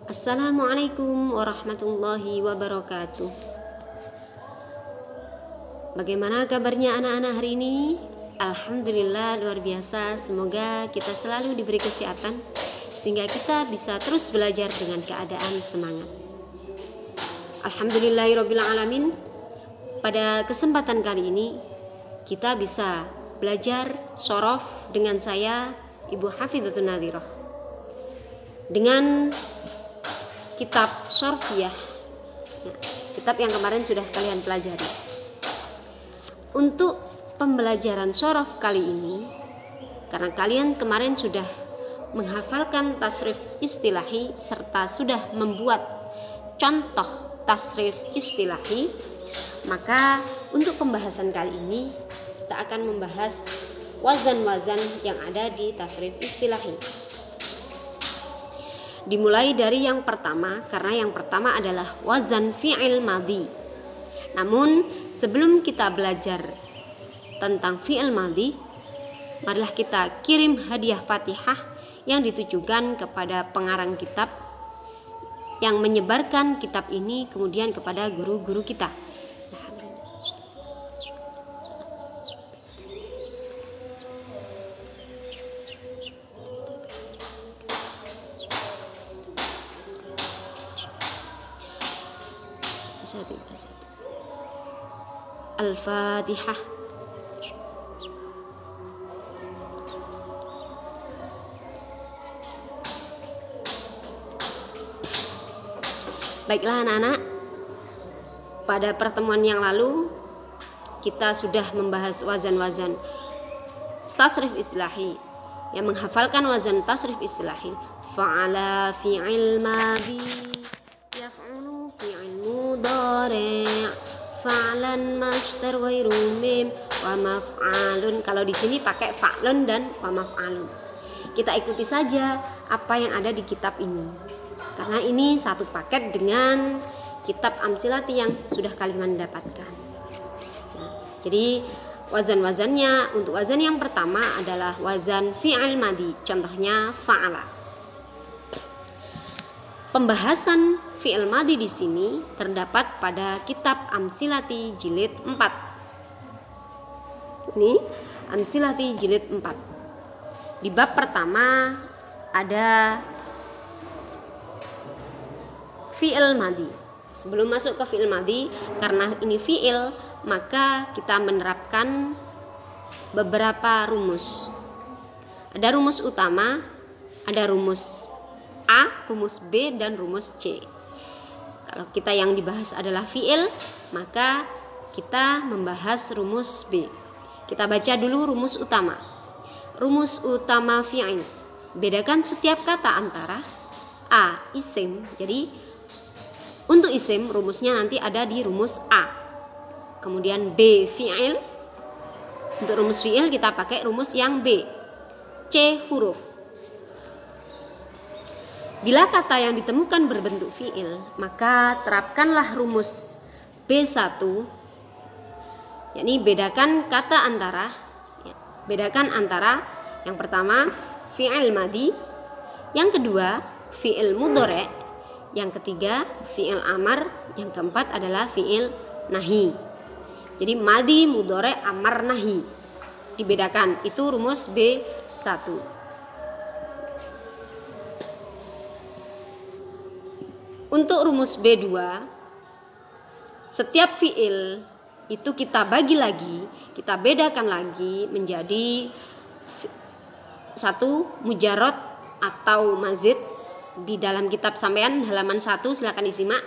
Assalamualaikum warahmatullahi wabarakatuh. Bagaimana kabarnya anak-anak hari ini? Alhamdulillah luar biasa. Semoga kita selalu diberi kesehatan sehingga kita bisa terus belajar dengan keadaan semangat. Alhamdulillahirabbil alamin. Pada kesempatan kali ini kita bisa belajar shorof dengan saya Ibu Hafidhatun Nadhirah dengan kitab Sorfiyah, kitab yang kemarin sudah kalian pelajari. Untuk pembelajaran shorof kali ini, karena kalian kemarin sudah menghafalkan tasrif istilahi serta sudah membuat contoh tasrif istilahi, maka untuk pembahasan kali ini kita akan membahas wazan-wazan yang ada di tasrif istilahi. Dimulai dari yang pertama, karena yang pertama adalah wazan fi'il madhi. Namun sebelum kita belajar tentang fi'il madhi, marilah kita kirim hadiah Fatihah yang ditujukan kepada pengarang kitab yang menyebarkan kitab ini kemudian kepada guru-guru kita. Al-Fatihah. Baiklah anak-anak, pada pertemuan yang lalu kita sudah membahas wazan-wazan tasrif istilahi. Yang menghafalkan wazan tasrif istilahi, fa'ala fi'il madhi, yaf'ulu fi'il mudhari', fa'lan masdar ghairu mim, wa maf'alun. Kalau di sini pakai fa'lun dan wa maf'alun. Kita ikuti saja apa yang ada di kitab ini, karena ini satu paket dengan kitab Amsilati yang sudah kalian dapatkan. Nah, jadi wazan-wazannya, untuk wazan yang pertama adalah wazan fi'il madhi, contohnya fa'ala. Pembahasan fi'il madhi di sini terdapat pada kitab Amsilati jilid 4. Ini Amsilati jilid 4. Di bab pertama ada fi'il madhi. Sebelum masuk ke fi'il madhi, karena ini fi'il, maka kita menerapkan beberapa rumus. Ada rumus utama, ada rumus A, rumus B, dan rumus C. Kalau kita yang dibahas adalah fi'il, maka kita membahas rumus B. Kita baca dulu rumus utama. Rumus utama fi'il. Bedakan setiap kata antara A, isim. Jadi untuk isim rumusnya nanti ada di rumus A. Kemudian B, fi'il. Untuk rumus fi'il kita pakai rumus yang B. C, huruf. Bila kata yang ditemukan berbentuk fi'il, maka terapkanlah rumus B1, yakni bedakan kata antara, bedakan antara yang pertama fi'il madhi, yang kedua fi'il mudhari', yang ketiga fi'il amar, yang keempat adalah fi'il nahi. Jadi madhi, mudhari', amar, nahi dibedakan, itu rumus B1. Untuk rumus B2, setiap fi'il itu kita bagi lagi, kita bedakan lagi menjadi satu mujarrad atau mazid di dalam kitab sampean halaman 1, silakan disimak.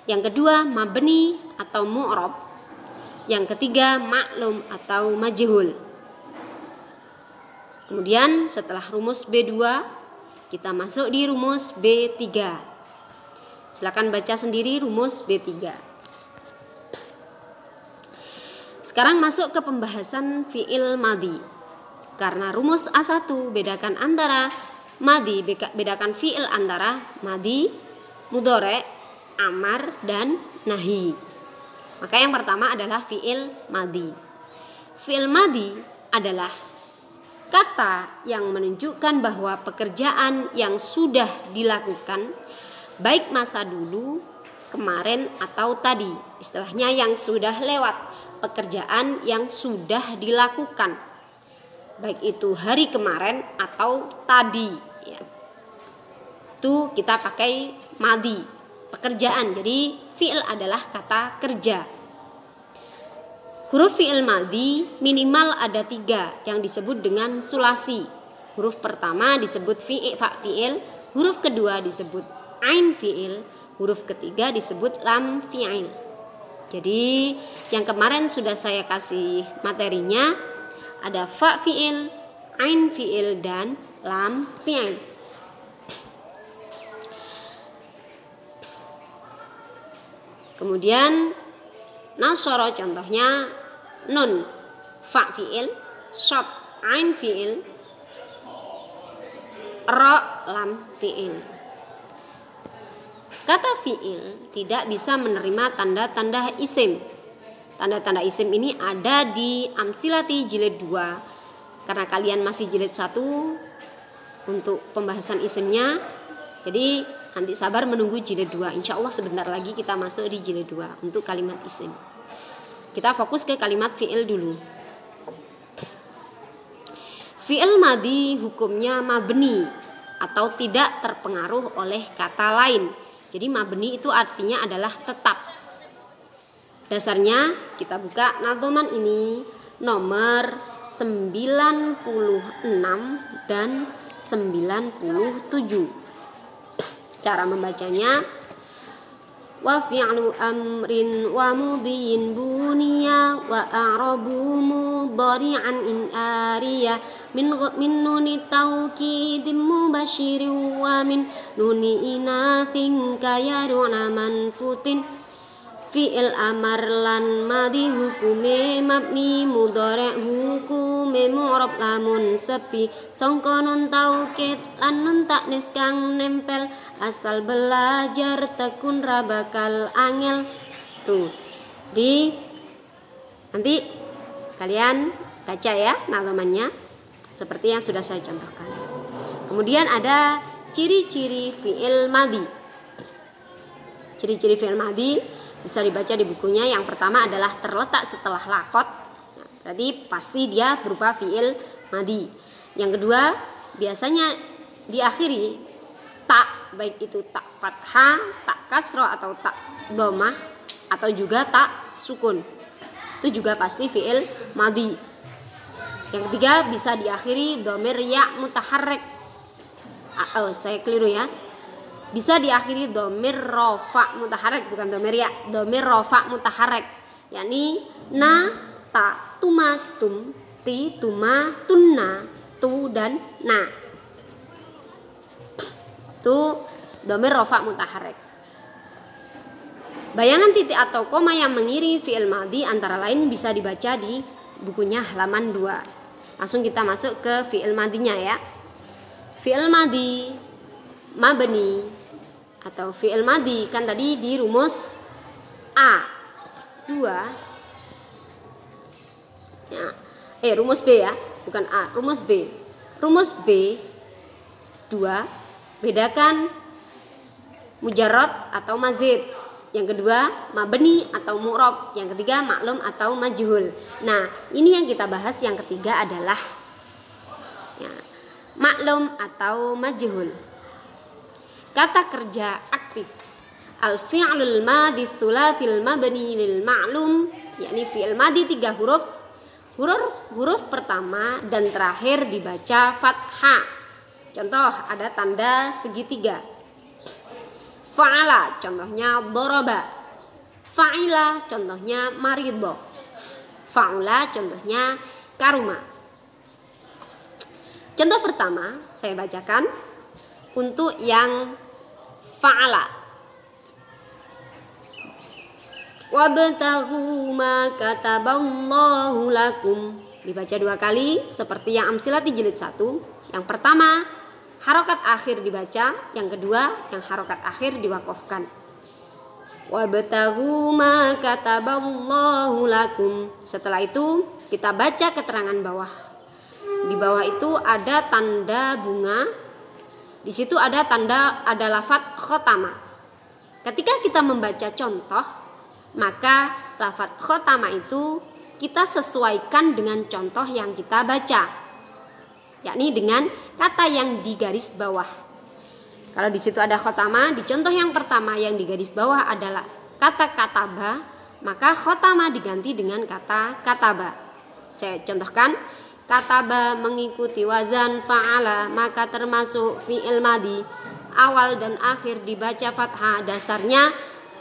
Yang kedua mabni atau mu'rab. Yang ketiga maklum atau majhul. Kemudian setelah rumus B2 kita masuk di rumus B3. Silakan baca sendiri rumus B3. Sekarang masuk ke pembahasan fi'il madhi. Karena rumus A1 bedakan antara madhi, bedakan fi'il antara madhi, mudhari', amar, dan nahi. Maka yang pertama adalah fi'il madhi. Fi'il madhi adalah kata yang menunjukkan bahwa pekerjaan yang sudah dilakukan baik masa dulu, kemarin atau tadi. Istilahnya yang sudah lewat, pekerjaan yang sudah dilakukan, baik itu hari kemarin atau tadi ya. Itu kita pakai madi, pekerjaan. Jadi fi'il adalah kata kerja. Huruf fi'il madi minimal ada 3 yang disebut dengan sulasi. Huruf pertama disebut fa fi'il, huruf kedua disebut ain fi'il, huruf ketiga disebut lam fi'il. Jadi yang kemarin sudah saya kasih materinya, ada fa fi'il, ain fi'il, dan lam fi'il. Kemudian nasoro contohnya nun, fa fi'il, shad ain fi'il, ra lam fi'il. Kata fi'il tidak bisa menerima tanda-tanda isim. Tanda-tanda isim ini ada di Amsilati jilid 2. Karena kalian masih jilid 1 untuk pembahasan isimnya, jadi nanti sabar menunggu jilid 2. Insya Allah sebentar lagi kita masuk di jilid 2 untuk kalimat isim. Kita fokus ke kalimat fi'il dulu. Fi'il madi hukumnya mabni atau tidak terpengaruh oleh kata lain. Jadi mabni itu artinya adalah tetap. Dasarnya kita buka nadhoman ini nomor 96 dan 97. Cara membacanya, wa fi'lu amrin wa mudhiyin buniya wa a'rabu mudhari'an in ariya min nuni tawkidin mubashirin wa min nuni inathin kayaruna manfutin. Fi'il amar lan madi hukume mabni, mudhari' hukume mu'rab lamun sepi, sangka nun taukid lan nun taknis kang nempel, asal belajar tekun ra bakal angel. Tuh. Nanti kalian baca ya nadhomannya seperti yang sudah saya contohkan. Kemudian ada ciri-ciri fi'il madi. Ciri-ciri fi'il madi bisa dibaca di bukunya. Yang pertama adalah terletak setelah lakot, nah, berarti pasti dia berupa fi'il madi. Yang kedua biasanya diakhiri tak, baik itu tak fathah, tak kasroh atau tak dhammah, atau juga tak sukun. Itu juga pasti fi'il madi. Yang ketiga bisa diakhiri dhamir ya mutaharrik. Saya keliru ya. Bisa diakhiri dhamir rafa mutaharrik, bukan dhamir ya, dhamir rafa mutaharrik, yakni na, ta, tuma, tum, ti, tuma, tunna, tu, dan na. Itu dhamir rafa mutaharrik. Bayangan titik atau koma yang mengiringi fi'il madi antara lain bisa dibaca di bukunya halaman 2. Langsung kita masuk ke fi'il madinya ya. Fi'il madi mabni atau fi'il madi kan tadi di rumus A2 ya. Rumus B ya, bukan A, rumus B. Rumus B 2, bedakan mujarrad atau mazid. Yang kedua mabni atau mu'rab. Yang ketiga maklum atau majhul. Nah, ini yang kita bahas. Yang ketiga adalah ya, maklum atau majhul. Kata kerja aktif. Al-fi'lul madi tsulatsil mabni lil ma'lum, yakni fi'il madi 3 huruf. Huruf pertama dan terakhir dibaca fathah. Contoh ada tanda segitiga. Fa'ala contohnya daraba. Fa'ila contohnya maridho. Fa'ula contohnya karuma. Contoh pertama saya bacakan untuk yang fa'ala. Wabtaghu ma kataballahu lakum. Dibaca 2 kali seperti yang Amsilati jilid 1. Yang pertama harokat akhir dibaca, yang kedua yang harokat akhir diwakofkan. Wabtaghu ma kataballahu lakum. Setelah itu kita baca keterangan bawah. Di bawah itu ada tanda bunga. Di situ ada lafadz khotama. ketika kita membaca contoh, maka lafadz khotama itu kita sesuaikan dengan contoh yang kita baca, yakni dengan kata yang di garis bawah. Kalau di situ ada khotama, di contoh yang pertama yang di garis bawah adalah kata kataba, maka khotama diganti dengan kata kataba. Saya contohkan, kataba mengikuti wazan fa'ala, maka termasuk fi'il madhi, awal dan akhir dibaca fathah, dasarnya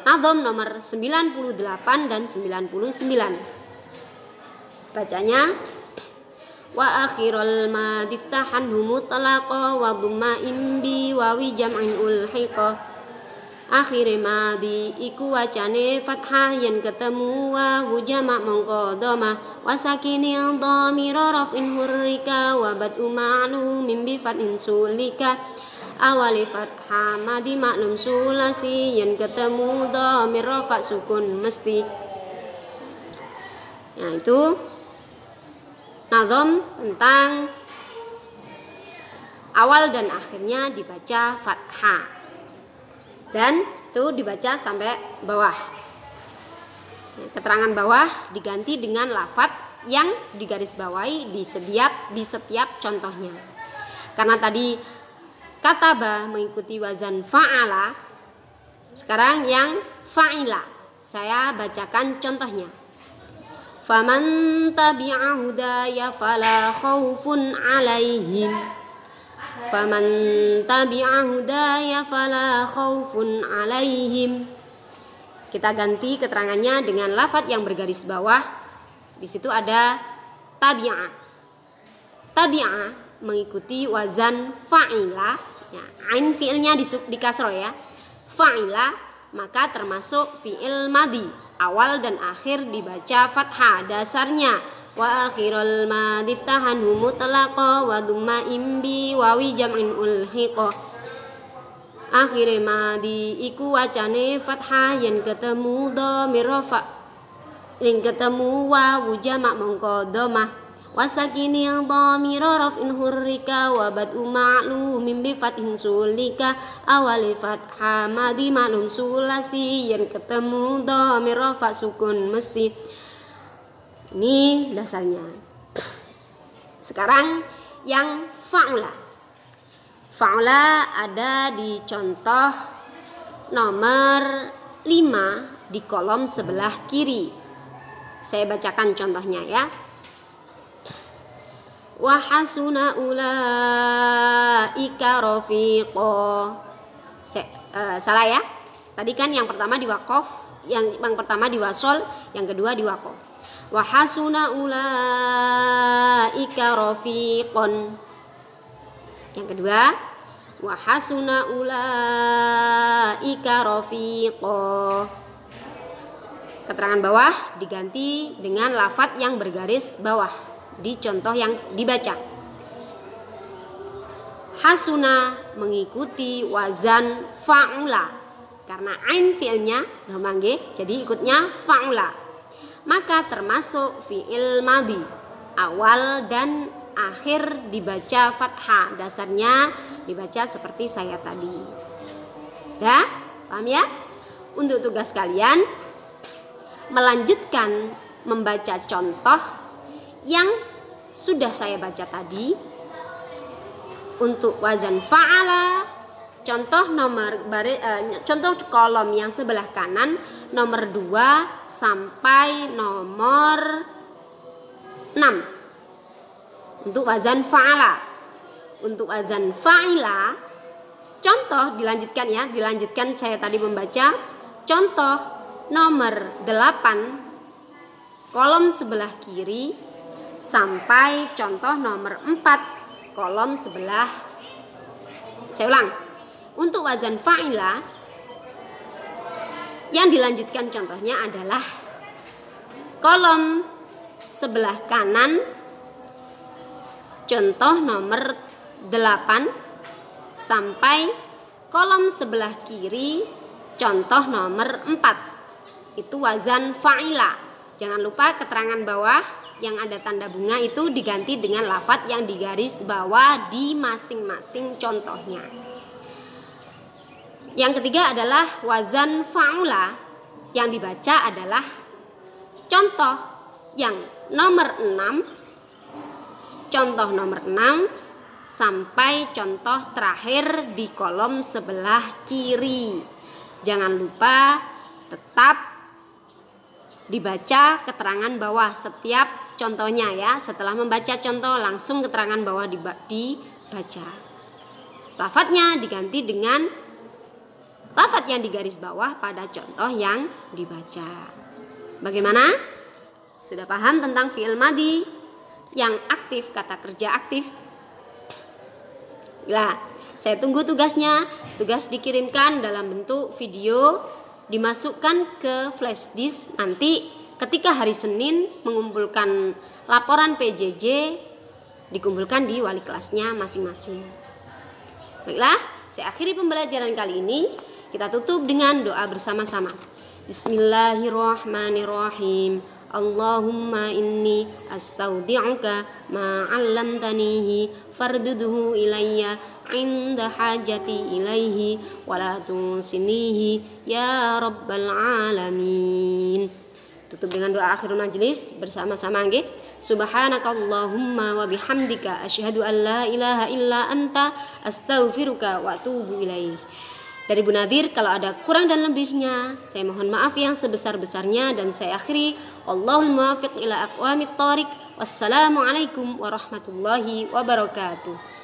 Nadhom nomor 98 dan 99. Bacanya, wa akhirul madiftahan humutlaqa wa dhumma imbi wawi jam'in ulhiqa. Akhir madhi iku wacane fathah yen ketemu wa wujama mongko dhamma wa sakinil dhamira raf'in hurrika wa bad'u ma'lumin bi fathin sulika. Awali fathah madhi maklum sulasi yen ketemu dhamir rafa sukun mesti. Nah, itu nadhom tentang awal dan akhirnya dibaca fathah, dan itu dibaca sampai bawah. Keterangan bawah diganti dengan lafadz yang digarisbawahi di setiap contohnya. Karena tadi kataba mengikuti wazan fa'ala, sekarang yang fa'ila. Saya bacakan contohnya. Faman tabi'a hudaya fala khaufun 'alaihim. Faman tabi'a hudaya fala khaufun 'alaihim. Kita ganti keterangannya dengan lafadz yang bergaris bawah. Di situ ada tabi'a. Tabi'a mengikuti wazan fa'ila. Ya, ain fi'ilnya di kasroh ya. Fa'ila maka termasuk fi'il madhi, awal dan akhir dibaca fathah, dasarnya wa akhirul madiftahan humutlaqa wa dhumma imbi wawi jam'in ulhiqa. Akhir madhi iku wacane fathah yen ketemu dhamir rafa, yen ketemu wawu jamak mongko dhammah. Wasakinil dhamira raf'in hurrika wa bad'u ma'lumin bi fathin sulika. Awali fathah madhi ma'lum sulasi yen ketemu dhamir rafa sukun mesti. Ini dasarnya. Sekarang yang fa'ula. Fa'ula ada di contoh nomor 5 di kolom sebelah kiri. Saya bacakan contohnya ya. Wa hasuna ulaika rafiqa. Salah ya. Tadi kan yang pertama di waqaf, yang pertama di wasol, yang kedua di waqaf. Wa hasuna ulaika rafiqon. Yang kedua, wa hasuna ulaika rafiqa. Keterangan bawah diganti dengan lafadz yang bergaris bawah di contoh yang dibaca. Hasuna mengikuti wazan fa'ula, karena ain fi'ilnya dhamma nggih, jadi ikutnya fa'ula. Maka termasuk fi'il madhi, awal dan akhir dibaca fathah, dasarnya dibaca seperti saya tadi. Ya, paham ya? Untuk tugas kalian melanjutkan membaca contoh yang sudah saya baca tadi. Untuk wazan fa'ala, contoh contoh kolom yang sebelah kanan nomor 2 sampai nomor 6. Untuk wazan fa'ala. Untuk wazan fa'ila, contoh dilanjutkan ya, saya tadi membaca contoh nomor 8 kolom sebelah kiri sampai contoh nomor 4 kolom sebelah. Saya ulang. Untuk wazan fa'ila yang dilanjutkan contohnya adalah kolom sebelah kanan contoh nomor 8 sampai kolom sebelah kiri contoh nomor 4. Itu wazan fa'ila. Jangan lupa keterangan bawah yang ada tanda bunga itu diganti dengan lafadz yang digaris bawah di masing-masing contohnya. Yang ketiga adalah wazan fa'ula. Yang dibaca adalah contoh yang nomor 6. Contoh nomor 6 sampai contoh terakhir di kolom sebelah kiri. Jangan lupa tetap dibaca keterangan bawah setiap contohnya ya. Setelah membaca contoh langsung keterangan bawah dibaca. Lafadznya diganti dengan lafadz yang digaris bawah pada contoh yang dibaca. Bagaimana? Sudah paham tentang fi'il madhi yang aktif, kata kerja aktif? Nah, saya tunggu tugasnya. Tugas dikirimkan dalam bentuk video, dimasukkan ke flash disk. Nanti ketika hari Senin mengumpulkan laporan PJJ, dikumpulkan di wali kelasnya masing-masing. Baiklah, saya akhiri pembelajaran kali ini. Kita tutup dengan doa bersama-sama. Bismillahirrahmanirrahim. Allahumma inni astaudi'uka ma 'allamtanihi farduduhu ilayya 'inda hajati ilaihi wa la tunsinihi ya rabbal alamin. Tutup dengan doa akhirul majlis bersama-sama nggih. Subhanakallahumma wa bihamdika asyhadu an la ilaha illa anta astaghfiruka wa atubu ilaik. Dari Bu Nadir, kalau ada kurang dan lebihnya, saya mohon maaf yang sebesar-besarnya dan saya akhiri. Wallahul muwaffiq ila aqwamit thoriq. Wassalamualaikum warahmatullahi wabarakatuh.